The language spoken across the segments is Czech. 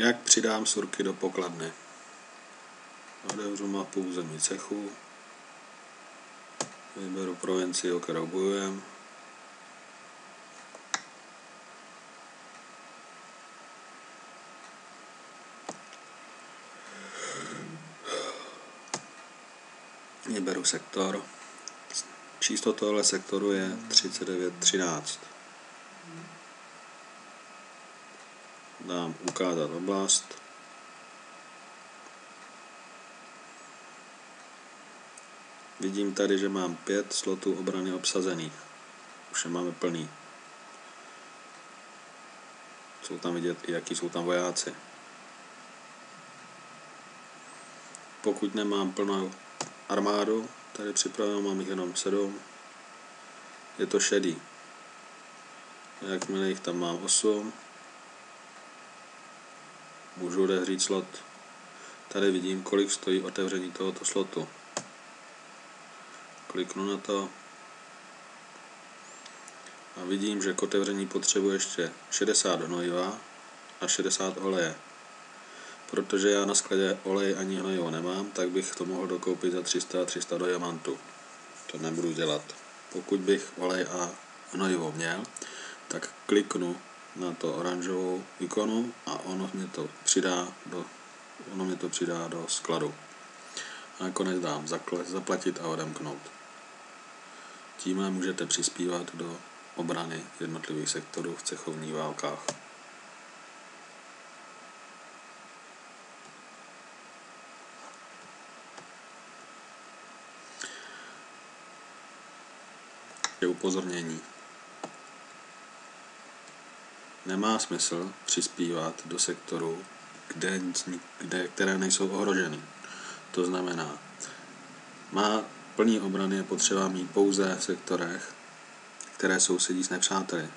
Jak přidám surky do pokladny? Otevřu mapu území cechu, vyberu provincii, o kterou bojujem, vyberu sektor, číslo tohle sektoru je 3913. Dám ukázat oblast. Vidím tady, že mám 5 slotů obrany obsazených. Už je máme plný. Jsou tam vidět i jaký jsou tam vojáci. Pokud nemám plnou armádu, tady připravenou mám jich jenom 7. Je to šedý. Jakmile jich tam mám 8, můžu odevřít slot. Tady vidím, kolik stojí otevření tohoto slotu. Kliknu na to a vidím, že k otevření potřebuji ještě 60 hnojiva a 60 oleje. Protože já na skladě olej ani hnojivo nemám, tak bych to mohl dokoupit za 300 a 300 do diamantu. To nebudu dělat. Pokud bych olej a hnojivo měl, tak kliknu na to oranžovou ikonu a ono mě to přidá do skladu. A nakonec dám zaplatit a odemknout. Tímhle můžete přispívat do obrany jednotlivých sektorů v cechovních válkách. Je upozornění. Nemá smysl přispívat do sektorů, které nejsou ohroženy. To znamená, má plný obrany je potřeba mít pouze v sektorech, které sousedí s nepřáteli.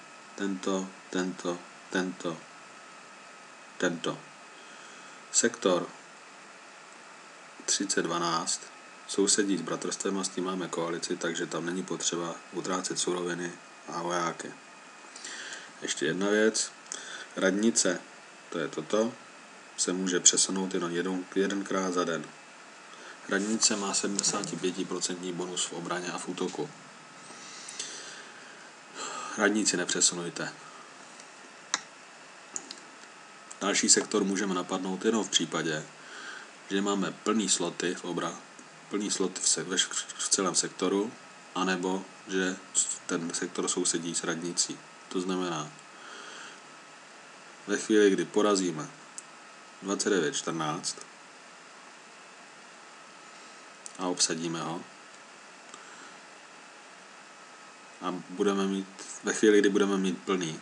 Tento. Sektor 3012 sousedí s bratrstvem a s tím máme koalici, takže tam není potřeba utrácet suroviny a vojáky. Ještě jedna věc. Radnice, to je toto, se může přesunout jenom jedenkrát za den. Radnice má 75% bonus v obraně a v útoku. Radnici nepřesunujte. Další sektor můžeme napadnout jenom v případě, že máme plný sloty v celém sektoru, anebo že ten sektor sousedí s radnicí. To znamená, ve chvíli, kdy porazíme 2914 a obsadíme ho, a ve chvíli, kdy budeme mít plný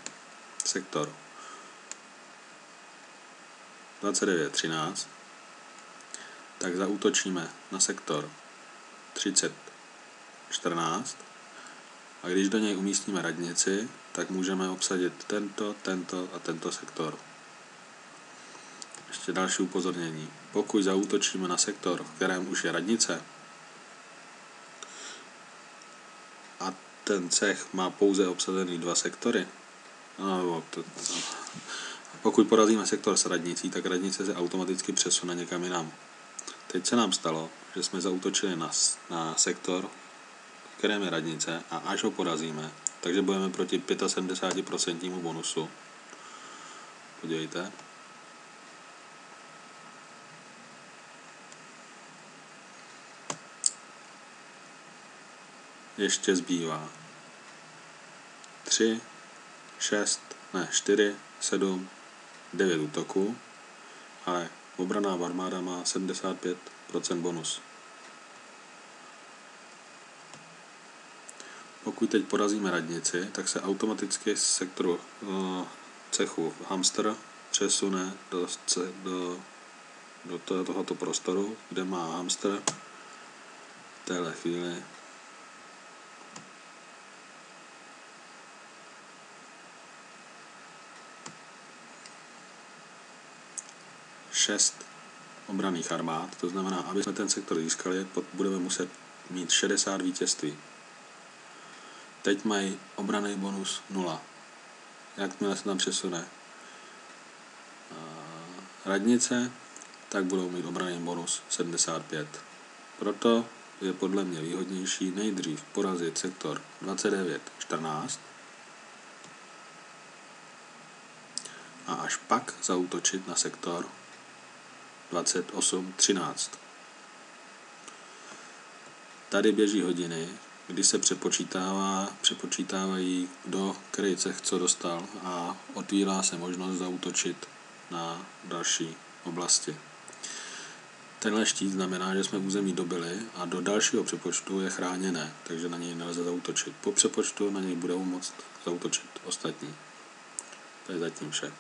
sektor 2913, tak zaútočíme na sektor 3014 a když do něj umístíme radnici, tak můžeme obsadit tento sektor. Ještě další upozornění. Pokud zaútočíme na sektor, v kterém už je radnice, a ten cech má pouze obsazený 2 sektory, pokud porazíme sektor s radnicí, tak radnice se automaticky přesune někam jinam. Teď se nám stalo, že jsme zaútočili na sektor, v kterém je radnice, a až ho porazíme, takže budeme proti 75% bonusu. Podívejte. Ještě zbývá 4, 7, 9 útoků, ale obranná armáda má 75% bonus. Pokud teď porazíme radnici, tak se automaticky z sektoru cechu Hamster přesune do tohoto prostoru, kde má Hamster v téhle chvíli 6 obranných armád, to znamená, aby jsme ten sektor získali, budeme muset mít 60 vítězství. Teď mají obranný bonus 0. Jakmile se tam přesune radnice, tak budou mít obranný bonus 75. Proto je podle mě výhodnější nejdřív porazit sektor 29-14 a až pak zaútočit na sektor 28-13. Tady běží hodiny, kdy se přepočítávají, kdo který cech co dostal a otvírá se možnost zaútočit na další oblasti. Tenhle štít znamená, že jsme území dobili a do dalšího přepočtu je chráněné, takže na něj nelze zaútočit. Po přepočtu na něj budou moct zaútočit ostatní. To je zatím vše.